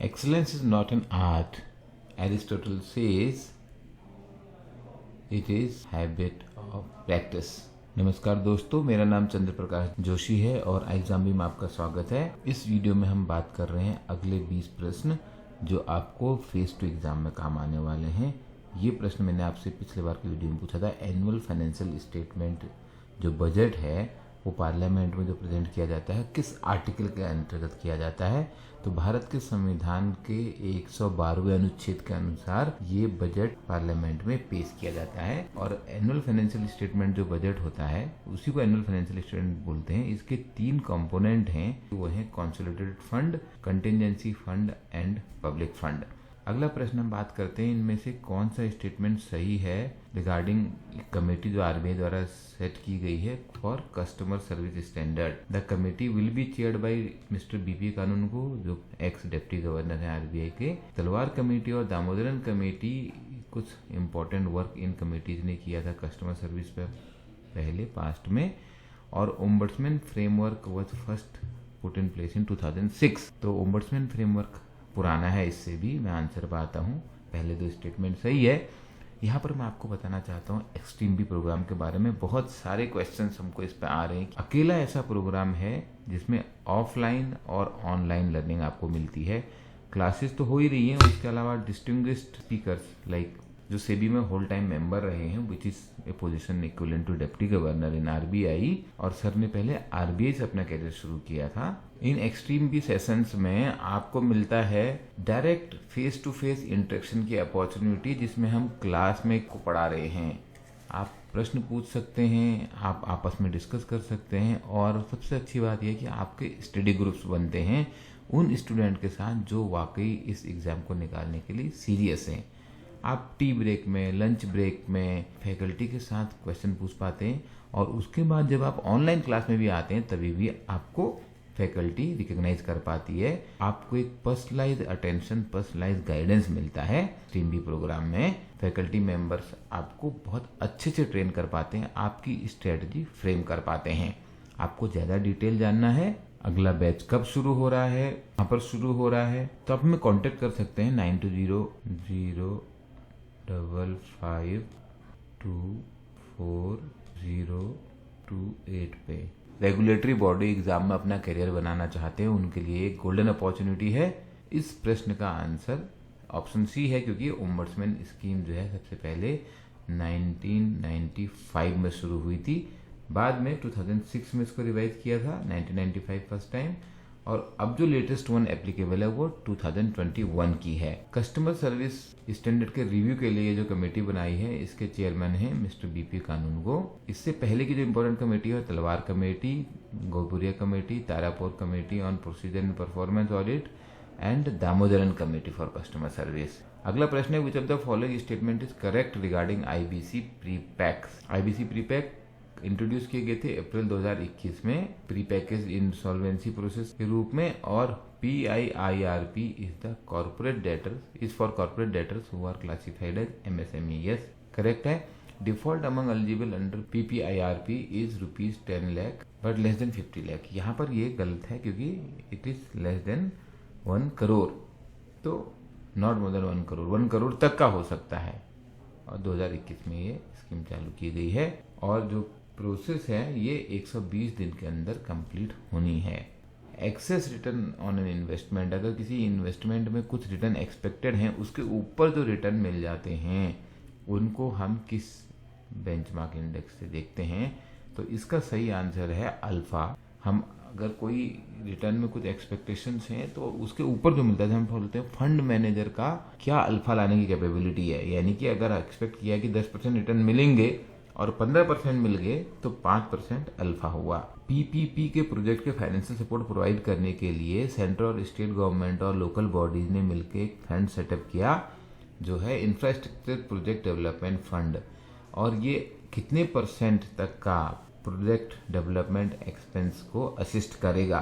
Excellence is not an art. Aristotle says it is habit of practice. नमस्कार दोस्तों, मेरा नाम चंद्र प्रकाश जोशी है और एग्जाम में आपका स्वागत है। इस वीडियो में हम बात कर रहे हैं अगले 20 प्रश्न जो आपको फेस टू एग्जाम में काम आने वाले हैं। ये प्रश्न मैंने आपसे पिछले बार की वीडियो में पूछा था। एनुअल फाइनेंशियल स्टेटमेंट जो बजट है वो पार्लियामेंट में जो प्रेजेंट किया जाता है किस आर्टिकल के अंतर्गत किया जाता है। तो भारत के संविधान के 112वें अनुच्छेद के अनुसार ये बजट पार्लियामेंट में पेश किया जाता है। और एनुअल फाइनेंशियल स्टेटमेंट जो बजट होता है उसी को एनुअल फाइनेंशियल स्टेटमेंट बोलते हैं। इसके 3 कंपोनेंट हैं, वो हैं consolidated fund, contingency fund and public fund. अगला प्रश्न हम बात करते हैं इनमें से कौन सा स्टेटमेंट सही है रिगार्डिंग कमेटी जो आरबीआई द्वारा सेट की गई है for customer service standard. The committee will be chaired by mister BP Kanungo जो एक्स डिप्टी गवर्नर है आरबीआई के। तलवार कमेटी और दामोदरन कमेटी कुछ इम्पोर्टेंट वर्क इन कमेटीज ने किया था कस्टमर सर्विस पे पहले पास्ट में। और ombudsman framework was first put in place in 2006। तो ओम्बड्समैन फ्रेमवर्क पुराना है, इससे भी मैं आंसर पाता हूँ। पहले 2 स्टेटमेंट सही है। यहाँ पर मैं आपको बताना चाहता हूँ एक्सट्रीम बी प्रोग्राम के बारे में। बहुत सारे क्वेश्चंस हमको इस पे आ रहे हैं। अकेला ऐसा प्रोग्राम है जिसमें ऑफलाइन और ऑनलाइन लर्निंग आपको मिलती है। क्लासेस तो हो ही रही हैं, उसके अलावा डिस्टिंग्विश्ड स्पीकर्स लाइक जो सेबी में होल टाइम मेंबर रहे हैं which is a position equivalent to deputy governor in RBI. और सर ने पहले आरबीआई से अपना कैरियर शुरू किया था। इन एक्सट्रीम बी सेशंस में आपको मिलता है direct face to face interaction की अपॉर्चुनिटी, जिसमें हम क्लास में को पढ़ा रहे हैं। आप प्रश्न पूछ सकते हैं, आप आपस में डिस्कस कर सकते हैं। और सबसे अच्छी बात यह कि आपके स्टडी ग्रुप्स बनते हैं उन स्टूडेंट के साथ जो वाकई इस एग्जाम को निकालने के लिए सीरियस हैं। आप टी ब्रेक में, लंच ब्रेक में फैकल्टी के साथ क्वेश्चन पूछ पाते हैं। और उसके बाद जब आप ऑनलाइन क्लास में भी आते हैं तभी भी आपको फैकल्टी रिकॉग्नाइज कर पाती है। आपको एक पर्सनलाइज अटेंशन, पर्सनलाइज गाइडेंस मिलता है। टीम बी प्रोग्राम में फैकल्टी मेंबर्स आपको बहुत अच्छे से ट्रेन कर पाते हैं, आपकी स्ट्रेटजी फ्रेम कर पाते हैं। आपको ज्यादा डिटेल जानना है, अगला बैच कब शुरू हो रहा है, कहाँ पर शुरू हो रहा है, तो आप हमें कॉन्टेक्ट कर सकते हैं 9200552428 पे। रेगुलेटरी बॉडी एग्जाम में अपना करियर बनाना चाहते हैं उनके लिए एक गोल्डन अपॉर्चुनिटी है। इस प्रश्न का आंसर ऑप्शन सी है, क्योंकि ओम्बड्समैन स्कीम जो है सबसे पहले 1995 में शुरू हुई थी। बाद में 2006 में इसको रिवाइज किया था, 1995 फर्स्ट टाइम। और अब जो लेटेस्ट वन एप्लीकेबल है वो 2021 की है। कस्टमर सर्विस स्टैंडर्ड के रिव्यू के लिए जो कमेटी बनाई है इसके चेयरमैन हैं मिस्टर बीपी कानूनगो। इससे पहले की जो इम्पोर्टेंट कमेटी है Talwar committee, Goiporia committee, Tarapore committee on procedure and performance audit and Damodaran committee for customer service. अगला प्रश्न है which of the following statement is correct regarding IBC prepacks. IBC prepack introduce किए गए थे अप्रैल 2021 में प्री पैकेज इंसॉल्वेंसी प्रोसेस के रूप में। और PIIRP is the corporate debtors is for corporate debtors who are classified as MSME। Yes correct है। Default among eligible under PPIRP is ₹10 lakh but less than 50 lakh. यहाँ पर ये गलत है क्योंकि it is less than 1 crore, तो not more than 1 crore, 1 crore तक का हो सकता है। और 2021 में ये स्कीम चालू की गई है। और जो प्रोसेस है ये 120 दिन के अंदर कंप्लीट होनी है। Excess return on an investment, अगर किसी इन्वेस्टमेंट में कुछ रिटर्न एक्सपेक्टेड हैं उसके ऊपर जो रिटर्न मिल जाते हैं उनको हम किस बेंचमार्क इंडेक्स से देखते हैं। तो इसका सही आंसर है अल्फा। हम अगर कोई रिटर्न में कुछ एक्सपेक्टेशंस हैं तो उसके ऊपर जो मिलता है हम बोलते हैं फंड मैनेजर का क्या अल्फा लाने की कैपेबिलिटी है। यानी कि अगर एक्सपेक्ट किया कि 10% रिटर्न मिलेंगे और 15% मिल गए तो 5% अल्फा हुआ। पीपीपी के प्रोजेक्ट के फाइनेंशियल सपोर्ट प्रोवाइड करने के लिए सेंट्रल और स्टेट गवर्नमेंट और लोकल बॉडीज ने मिलकर एक फंड सेटअप किया जो है इंफ्रास्ट्रक्चर प्रोजेक्ट डेवलपमेंट फंड। और ये कितने % तक का प्रोजेक्ट डेवलपमेंट एक्सपेंस को असिस्ट करेगा।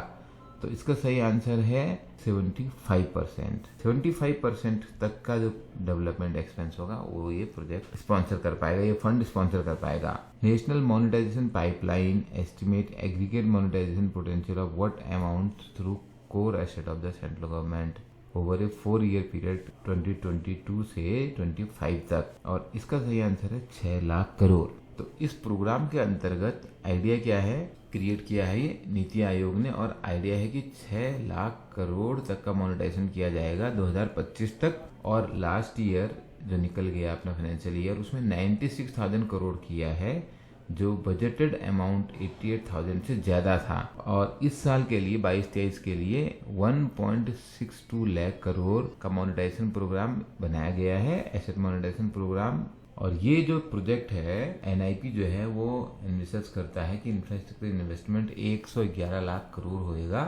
तो इसका सही आंसर है 75%। 75% तक का जो डेवलपमेंट एक्सपेंस होगा वो ये प्रोजेक्ट स्पॉन्सर कर पाएगा, ये फंड स्पॉन्सर कर पाएगा। National monetisation pipeline estimate aggregate monetisation potential of what amount through core asset of the central government. Over a 4 year period 2022 से 25 तक। और इसका सही आंसर है 6 लाख करोड़। तो इस प्रोग्राम के अंतर्गत आइडिया क्या है, क्रिएट किया है ये नीति आयोग ने, और आइडिया है कि 6 लाख करोड़ तक का मोनेटाइजेशन किया जाएगा 2025 तक। और लास्ट ईयर जो निकल गया अपना फाइनेंशियल ईयर, उसमें 96,000 करोड़ किया है, जो बजटेड अमाउंट 88,000 से ज्यादा था। और इस साल के लिए 22-23 के लिए 1.62 लाख करोड़ का मोनेटाइजेशन प्रोग्राम बनाया गया है, एसेट मोनेटाइजेशन प्रोग्राम। और ये जो प्रोजेक्ट है एनआईपी जो है वो रिसर्च करता है कि इंफ्रास्ट्रक्चर इन्वेस्टमेंट 111 लाख करोड़ होएगा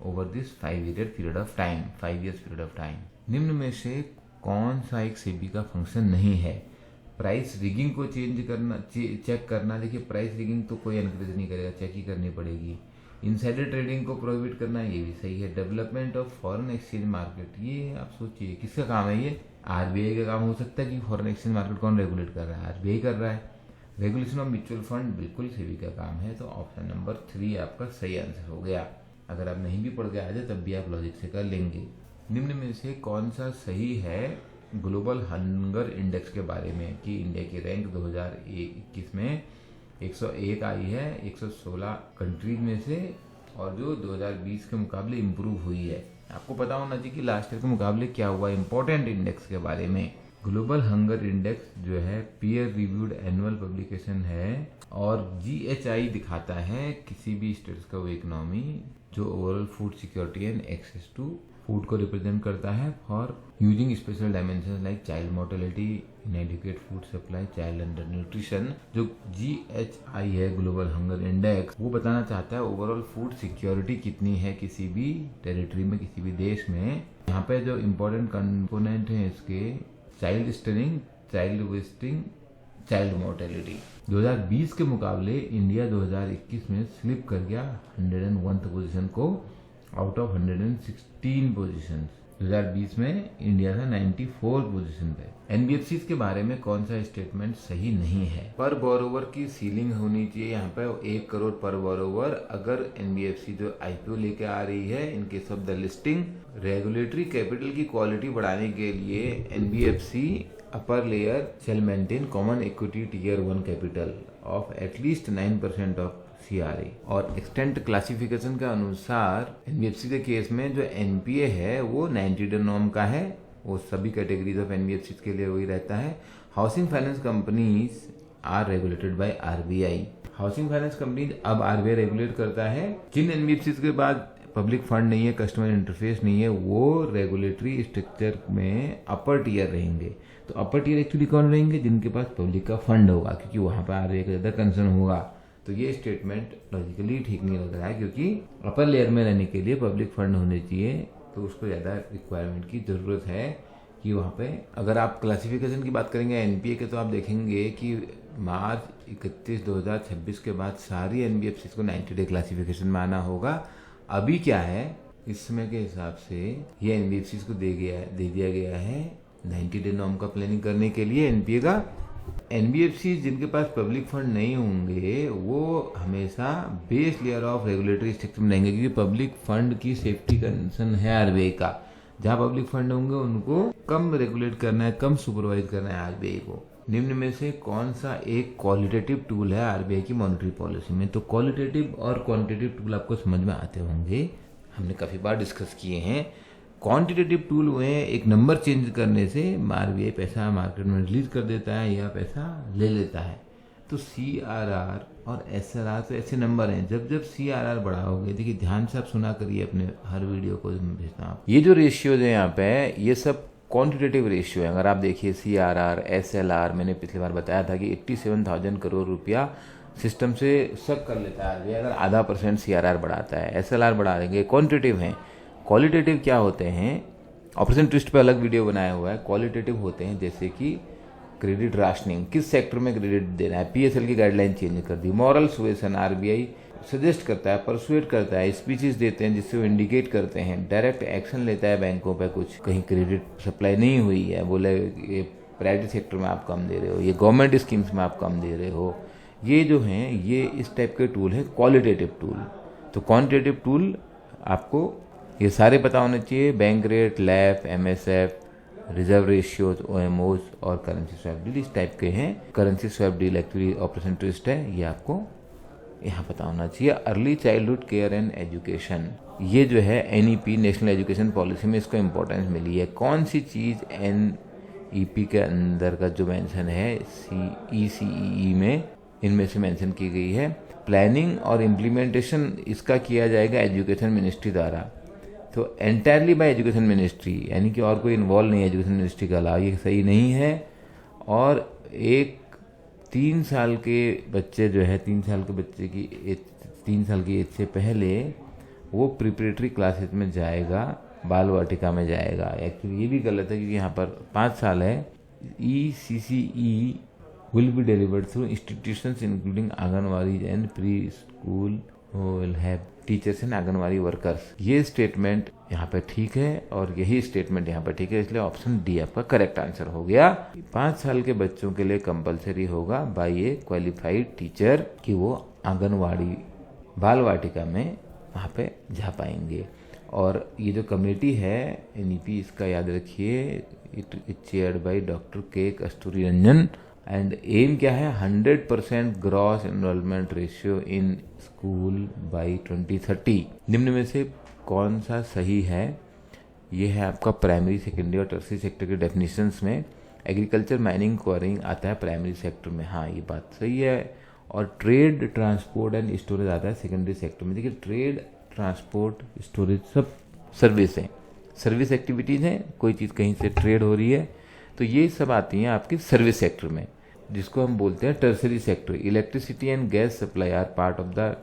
over this 5 year period of time, 5 years period of time. निम्न में से कौन सा एक सेबी का फंक्शन नहीं है? प्राइस रिगिंग को चेंज करना, चेक करना। देखिए प्राइस रिगिंग तो कोई एनकरेज नहीं करेगा, चेक ही करनी पड़ेगी। इनसाइडर ट्रेडिंग को प्रोहिबिट करना, ये भी सही है। Development of foreign exchange market, ये आप सोचिए किसका काम है? ये आरबीआई का काम हो सकता है कि फॉरेन एक्सचेंज मार्केट कौन रेगुलेट कर रहा है? आरबीआई कर रहा है। रेगुलेशन ऑफ म्यूचुअल फंड बिल्कुल सेबी का काम है। तो ऑप्शन नंबर 3 आपका सही आंसर हो गया। अगर आप नहीं भी पढ़ के आ जाए तब भी आप लॉजिक से कर लेंगे। निम्न में से कौन सा सही है ग्लोबल हंगर इंडेक्स के बारे में, कि इंडिया की रैंक 2021 में 101 आई है 116 कंट्रीज में से, और जो 2020 के मुकाबले इम्प्रूव हुई है। आपको पता होना चाहिए कि लास्ट ईयर के मुकाबले क्या हुआ, इंपॉर्टेंट इंडेक्स के बारे में। ग्लोबल हंगर इंडेक्स जो है पीयर रिव्यूड एनुअल पब्लिकेशन है, और GHI दिखाता है किसी भी स्टेट्स का वो इकोनॉमी जो overall food security and access to food को रिप्रेजेंट करता है for using special dimension like child mortality, inadequate food supply, child under nutrition. जो GHI है ग्लोबल हंगर इंडेक्स, वो बताना चाहता है ओवरऑल फूड सिक्योरिटी कितनी है किसी भी टेरिटरी में, किसी भी देश में। यहाँ पे जो इम्पोर्टेंट कंपोनेंट है इसके, child stunning, child wasting, child mortality. 2020 के मुकाबले इंडिया 2021 में स्लिप कर गया 101th पोजीशन को आउट ऑफ 116 पोजीशन। 2020 में इंडिया था 94 पोजीशन पे। एनबीएफसी के बारे में कौन सा स्टेटमेंट सही नहीं है? पर बोरोवर की सीलिंग होनी चाहिए यहाँ पे 1 करोड़ पर बोरोवर। अगर एनबीएफसी जो आईपीओ लेके आ रही है in case of the listing, regulatory capital की क्वालिटी बढ़ाने के लिए NBFC upper layer shall maintain common equity tier 1 capital of at least 9% of CRA। और एक्सटेंट क्लासिफिकेशन के अनुसार एनबीएफसी के केस में जो एनपीए है वो 90 डे नॉर्म का है, वो सभी कैटेगरीज ऑफ एनबीएफसी के लिए वही रहता है। Housing finance companies are regulated by RBI. Housing finance companies अब आरबीआई रेगुलेट करता है। जिन एनबीएफसी के बाद पब्लिक फंड नहीं है, कस्टमर इंटरफेस नहीं है, वो रेगुलेटरी स्ट्रक्चर में अपर टीयर रहेंगे। तो अपर टीयर एक्चुअली कौन रहेंगे? जिनके पास पब्लिक का फंड होगा, क्योंकि वहां पर आरबीआई का ज्यादा कंसर्न होगा। तो ये स्टेटमेंट लॉजिकली ठीक नहीं लग रहा है, क्योंकि अपर लेयर में रहने के लिए पब्लिक फंड होने चाहिए, तो उसको ज्यादा रिक्वायरमेंट की जरूरत है कि वहाँ पे। अगर आप क्लासिफिकेशन की बात करेंगे एनपीए के, तो आप देखेंगे कि मार्च 31, 2026 के बाद सारी एनबीएफसी को 90 डे क्लासिफिकेशन में आना होगा। अभी क्या है, इस समय के हिसाब से ये एनबीएफसी को दे दिया गया है 90 डे नॉर्म का प्लानिंग करने के लिए एनपीए का। एनबीएफसी जिनके पास पब्लिक फंड नहीं होंगे वो हमेशा base layer of regulatory structure में रहेंगे, क्योंकि पब्लिक फंड की सेफ्टी कंसर्न है आरबीआई का। जहां पब्लिक फंड होंगे उनको कम रेगुलेट करना है, कम सुपरवाइज करना है आरबीआई को। निम्न में से कौन सा एक क्वालिटेटिव टूल है आरबीआई की मॉनेटरी पॉलिसी में? तो क्वालिटेटिव और क्वांटिटेटिव टूल आपको समझ में आते होंगे, हमने काफी बार डिस्कस किए हैं। क्वांटिटेटिव टूल हुए एक नंबर चेंज करने से आरबीआई पैसा मार्केट में रिलीज कर देता है या पैसा ले लेता है। तो CRR और SRR तो ऐसे नंबर हैं। जब जब CRR बढ़ाओगे, देखिए ध्यान से आप सुना करिए, अपने हर वीडियो को भेजता हूँ। ये जो रेशियो है यहाँ पे, ये सब क्वांटिटेटिव रेशियो है। अगर आप देखिए CRR, SLR, मैंने पिछली बार बताया था कि 87,000 करोड़ रुपया सिस्टम से सब कर लेता है आरबीआई अगर आधा % CRR बढ़ाता है। SLR बढ़ा देंगे। क्वांटिटेटिव है। क्वालिटेटिव क्या होते हैं? ऑपरेशन ट्विस्ट पे अलग वीडियो बनाया हुआ है। क्वालिटेटिव होते हैं जैसे कि क्रेडिट राशनिंग, किस सेक्टर में क्रेडिट देना है, PSL की गाइडलाइन चेंज कर दी। मॉरल सुएसन, आरबीआई सजेस्ट करता है, परसुएट करता है, स्पीचेस देते हैं जिससे वो इंडिकेट करते हैं। डायरेक्ट एक्शन लेता है बैंकों पे, कुछ कहीं क्रेडिट सप्लाई नहीं हुई है, बोले ये प्राइवेट सेक्टर में आप कम दे रहे हो, ये गवर्नमेंट स्कीम्स में आप कम दे रहे हो। ये जो हैं ये इस टाइप के टूल है क्वालिटेटिव टूल। तो क्वांटिटेटिव टूल आपको ये सारे पता होने चाहिए, bank rate, lap, MSF, reserve ratios, OMOs और करेंसी स्वैप डील इस टाइप के हैं। Currency swap deal actually operation twist है, ये आपको यहाँ पता होना चाहिए। Early childhood care and education, ये जो है NEP नेशनल एजुकेशन पॉलिसी में इसको इम्पोर्टेंस मिली है। कौन सी चीज़ NEP के अंदर का जो मेंशन है CECE में, इनमें से मेंशन की गई है। प्लानिंग और इम्प्लीमेंटेशन इसका किया जाएगा एजुकेशन मिनिस्ट्री द्वारा, तो एंटायरली बाय एजुकेशन मिनिस्ट्री, यानी कि और कोई इन्वॉल्व नहीं है एजुकेशन मिनिस्ट्री का अलावा, ये सही नहीं है। और एक 3 साल के बच्चे जो है, 3 साल के बच्चे की 3 साल की एज से पहले वो प्रिपरेटरी क्लासेस में जाएगा, बाल वाटिका में जाएगा। एक्चुअली ये भी गलत है क्योंकि यहाँ पर 5 साल है। ECCE will be delivered through institutions including anganwadi and preschool who will have teachers and anganwadi workers. ये स्टेटमेंट यहाँ पे ठीक है और यही स्टेटमेंट यहाँ पे ठीक है, इसलिए ऑप्शन डी आपका करेक्ट आंसर हो गया। 5 साल के बच्चों के लिए कंपलसरी होगा बाय ए क्वालिफाइड टीचर कि वो आंगनवाड़ी बाल वाटिका में वहाँ पे जा पाएंगे। और ये जो कमेटी है NEP, इसका याद रखिए, इट चेयर्ड बाय डॉक्टर के कस्तूरी रंजन एंड एम क्या है, 100% gross enrolment ratio in school by 2030। निम्न में से कौन सा सही है? ये है आपका प्राइमरी, सेकेंडरी और टर्सरी सेक्टर के डेफिनेशंस में। एग्रीकल्चर, माइनिंग, क्वारिंग आता है प्राइमरी सेक्टर में, हाँ ये बात सही है। और ट्रेड, ट्रांसपोर्ट एंड स्टोरेज आता है सेकेंडरी सेक्टर में। देखिए ट्रेड, ट्रांसपोर्ट, स्टोरेज सब सर्विस है, सर्विस एक्टिविटीज़ हैं, कोई चीज़ कहीं से ट्रेड हो रही है तो ये सब आती हैं आपकी सर्विस सेक्टर में, जिसको हम बोलते हैं tertiary sector. Electricity and gas supply are part of the,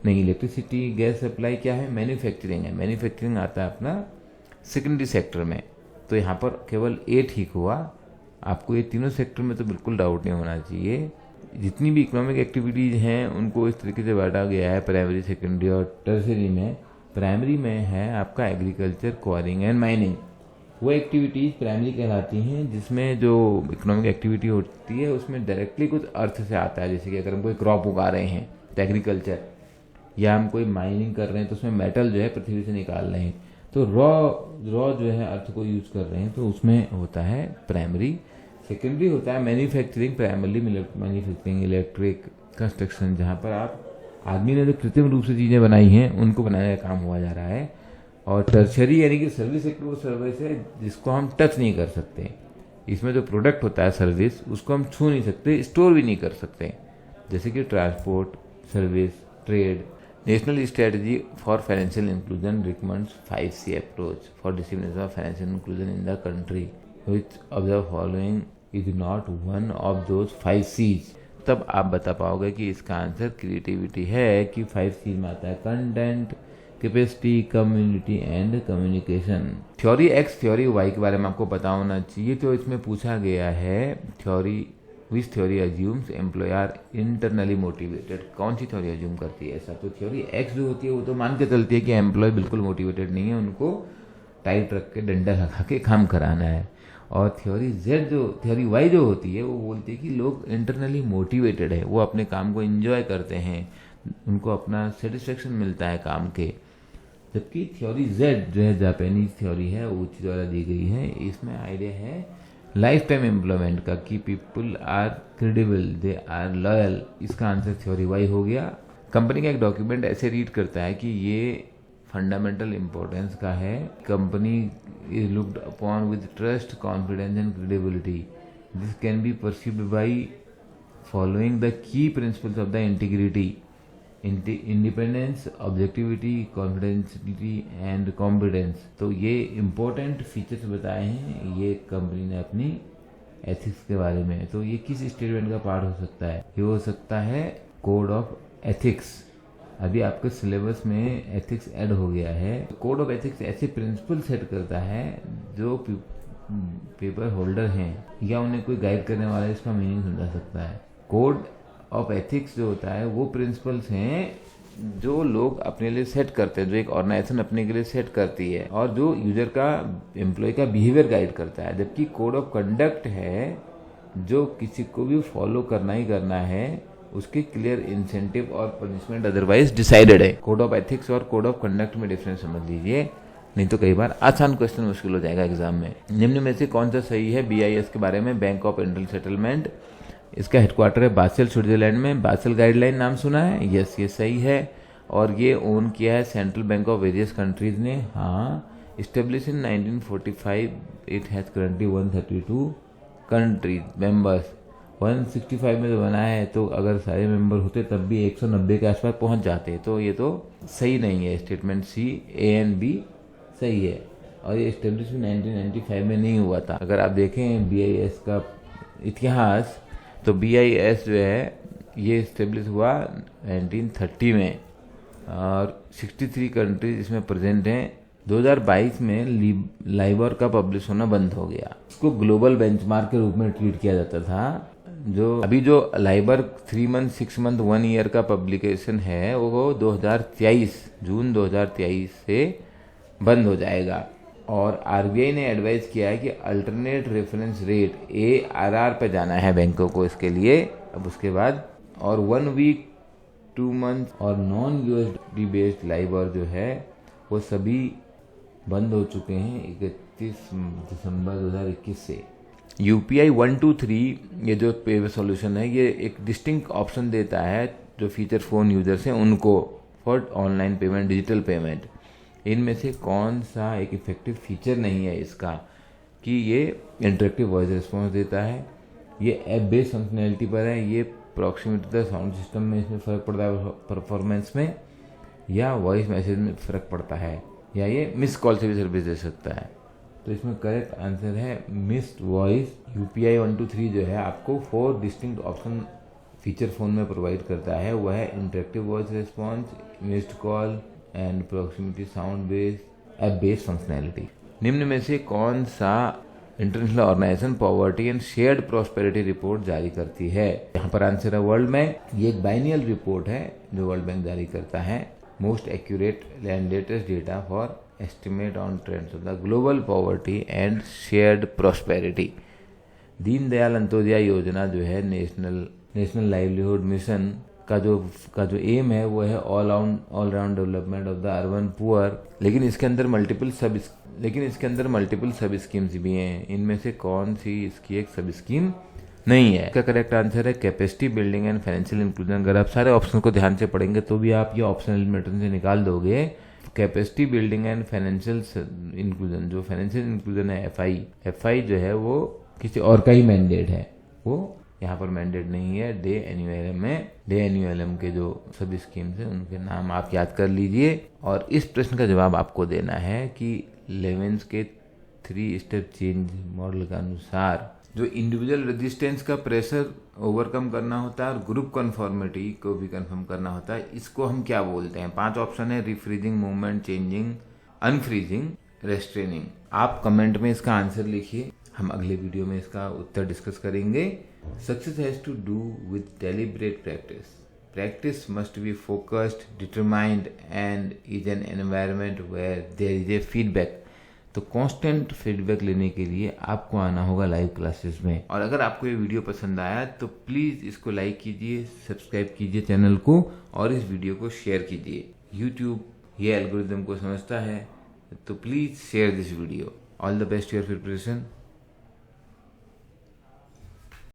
नहीं इलेक्ट्रिसिटी गैस सप्लाई क्या है, मैन्युफैक्चरिंग है, मैन्युफैक्चरिंग आता है अपना सेकेंडरी सेक्टर में। तो यहाँ पर केवल ए ठीक हुआ। आपको ये तीनों सेक्टर में तो बिल्कुल डाउट नहीं होना चाहिए। जितनी भी इकोनॉमिक एक्टिविटीज़ हैं उनको इस तरीके से बांटा गया है प्राइमरी, सेकेंडरी और टर्सरी में। प्राइमरी में है आपका एग्रीकल्चर, क्वारिंग एंड माइनिंग, वो एक्टिविटीज़ प्राइमरी कहलाती हैं जिसमें जो इकोनॉमिक एक्टिविटी होती है उसमें डायरेक्टली कुछ अर्थ से आता है। जैसे कि अगर हम कोई क्रॉप उगा रहे हैं तो एग्रीकल्चर, या हम कोई माइनिंग कर रहे हैं तो उसमें मेटल जो है पृथ्वी से निकाल रहे हैं, तो रॉ जो है अर्थ को यूज कर रहे हैं, तो उसमें होता है प्राइमरी। सेकेंडरी होता है manufacturing, primarily manufacturing, electric, construction, जहाँ पर आप आदमी ने जो कृत्रिम रूप से चीज़ें बनाई हैं उनको बनाने का काम हुआ जा रहा है। और टर्शरी यानी कि सर्विस सेक्टर वो सर्विस है जिसको हम टच नहीं कर सकते। इसमें जो प्रोडक्ट होता है सर्विस, उसको हम छू नहीं सकते, स्टोर भी नहीं कर सकते, जैसे कि transport, service, trade. National strategy for financial inclusion recommends 5C approach for dissemination of financial inclusion in the country which of the following is not one of those 5C's। तब आप बता पाओगे कि इसका आंसर क्रिएटिविटी है कि 5C में आता है content, capacity, community and communication. Theory x, theory Y के बारे में आपको पता होना चाहिए। तो इसमें पूछा गया है theory, which theory assumes employ are internally motivated, कौन सी थ्योरी अज्यूम करती है ऐसा? तो थ्योरी एक्स जो होती है वो तो मान के चलती है कि एम्प्लॉय बिल्कुल मोटिवेटेड नहीं है, उनको टाइट रख के डंडा लगा के काम कराना है। और थ्योरी जेड जो, थ्योरी वाई जो होती है वो बोलती है कि लोग इंटरनली मोटिवेटेड है, वो अपने काम को एंजॉय करते हैं, उनको अपना सेटिस्फेक्शन मिलता है काम के। जबकि थ्योरी जेड जो है जापानीज थ्योरी है, ऊची द्वारा दी गई है, इसमें आइडिया है लाइफ टाइम एम्प्लॉयमेंट का कि people are credible, they are loyal. इसका आंसर थ्योरी वाई हो गया। कंपनी का एक डॉक्यूमेंट ऐसे रीड करता है कि ये फंडामेंटल इंपॉर्टेंस का है, company is looked upon with trust, confidence and credibility, this can be perceived by following the key principles of the integrity, independence, objectivity, confidentiality and competence. तो ये इंपॉर्टेंट फीचर्स बताए हैं ये कंपनी ने अपनी ethics के बारे में। तो ये किस स्टेटमेंट का पार्ट हो सकता है? ये हो सकता है कोड ऑफ एथिक्स। अभी आपके सिलेबस में एथिक्स ऐड हो गया है। कोड ऑफ एथिक्स ऐसे प्रिंसिपल सेट करता है जो पेपर होल्डर हैं या उन्हें कोई गाइड करने वाला है, इसका मीनिंग समझा सकता है। कोड ऑफ एथिक्स जो होता है वो प्रिंसिपल्स हैं जो लोग अपने लिए सेट करते हैं, जो एक ऑर्गेनाइजेशन अपने के लिए सेट करती है और जो यूजर का, एम्प्लॉय का बिहेवियर गाइड करता है। जबकि कोड ऑफ कंडक्ट है जो किसी को भी फॉलो करना ही करना है, उसके क्लियर इंसेंटिव और पनिशमेंट अदरवाइज डिसाइडेड है। कोड ऑफ एथिक्स और कोड ऑफ कंडक्ट में डिफरेंस समझ लीजिए। नहीं तो कई बार आसान क्वेश्चन मुश्किल हो जाएगा एग्जाम में। निम्न में से कौन सा सही है BIS के बारे में? बैंक ऑफ इंटरनल सेटलमेंट, इसका हेडक्वार्टर है बासेल स्विट्जरलैंड में। बासेल गाइडलाइन नाम सुना है? यस, ये सही है। और ये ओन किया है central bank of various countries ने। हाँ, establish in 1945, it has currently 132 countries members. 165 में तो बना है, तो अगर सारे मेंबर होते तब भी 190 के आसपास पहुंच जाते। तो ये तो सही नहीं है, statement C, A and B सही है। और ये इस्टेब्लिश 1995 में नहीं हुआ था। अगर आप देखें BIS का इतिहास, तो BIS जो है ये इस्टेब्लिश हुआ 1930 में और 63 कंट्रीज इसमें प्रेजेंट हैं। 2022 में लाइबर का पब्लिश होना बंद हो गया। इसको ग्लोबल बेंचमार्क के रूप में ट्रीट किया जाता था। जो लाइबर 3 मंथ, 6 मंथ, 1 ईयर का पब्लिकेशन है वो 2023 जून 2023 से बंद हो जाएगा। और RBI ने एडवाइस किया है कि अल्टरनेट रेफरेंस रेट ARR पे जाना है बैंकों को इसके लिए। अब उसके बाद और 1 वीक, 2 मंथ और नॉन USD बेस्ड लाइबर जो है वो सभी बंद हो चुके हैं 31 दिसंबर 2021 से। UPI 123 ये जो पे सॉल्यूशन है, ये एक डिस्टिंक्ट ऑप्शन देता है जो फीचर फोन यूजर्स हैं उनको for online payment, digital payment. इनमें से कौन सा एक इफेक्टिव फीचर नहीं है इसका? कि ये इंटरेक्टिव वॉइस रिस्पॉन्स देता है, ये ऐप बेस्ड फंक्शनैलिटी पर है, ये प्रॉक्सिमिटी द साउंड सिस्टम में इसमें फ़र्क पड़ता है परफॉर्मेंस में, या वॉइस मैसेज में फ़र्क पड़ता है, या ये मिस कॉल से भी सर्विस दे सकता है। तो इसमें करेक्ट आंसर है मिस्ड वॉइस। UPI 123 जो है आपको 4 डिस्टिंक्ट ऑप्शन फीचर फोन में प्रोवाइड करता है। वह है interactive voice response, missed call and proximity sound based app based functionality. निम्न में से कौन सा international organisation poverty and shared prosperity report जारी करती है? यहाँ पर आंसर है वर्ल्ड बैंक। ये एक बाइनियल रिपोर्ट है जो वर्ल्ड बैंक जारी करता है। Most accurate and latest data for estimate on trends of the global poverty and shared prosperity. Deendayal Antyodaya योजना जो है नेशनल लाइवलीहुड मिशन का जो एम है वो है all round development of the urban poor. लेकिन इसके अंदर मल्टीपल सब स्कीम्स भी हैं। इनमें से कौन सी इसकी एक सब स्कीम नहीं है? इसका करेक्ट आंसर है capacity building and financial inclusion. अगर आप सारे ऑप्शन को ध्यान से पढ़ेंगे तो भी आप ये ऑप्शन एलिमिनेटर से निकाल दोगे। Capacity building and financial inclusion, जो फाइनेंशियल इंक्लूजन है FI जो है वो किसी और का ही मैंडेट है, वो यहाँ पर मैंडेट नहीं है। डे एन्यूएलएम के जो सभी स्कीम्स हैं उनके नाम आप याद कर लीजिए। और इस प्रश्न का जवाब आपको देना है कि लेवेंस के 3 स्टेप चेंज मॉडल के अनुसार जो इंडिविजुअल रेजिस्टेंस का प्रेशर ओवरकम करना होता है और ग्रुप कन्फॉर्मिटी को भी कंफर्म करना होता है, इसको हम क्या बोलते हैं? 5 ऑप्शन है, refreezing, movement, changing, unfreezing, restraining. आप कमेंट में इसका आंसर लिखिए, हम अगले वीडियो में इसका उत्तर डिस्कस करेंगे। Success has to do with deliberate practice. Practice must be focused, determined and is an environment where there is a feedback। तो कांस्टेंट फीडबैक लेने के लिए आपको आना होगा लाइव क्लासेस में। और अगर आपको ये वीडियो पसंद आया तो प्लीज़ इसको लाइक कीजिए, सब्सक्राइब कीजिए चैनल को और इस वीडियो को शेयर कीजिए। यूट्यूब ये एल्गोरिदम को समझता है, तो please share this video. All the best your preparation.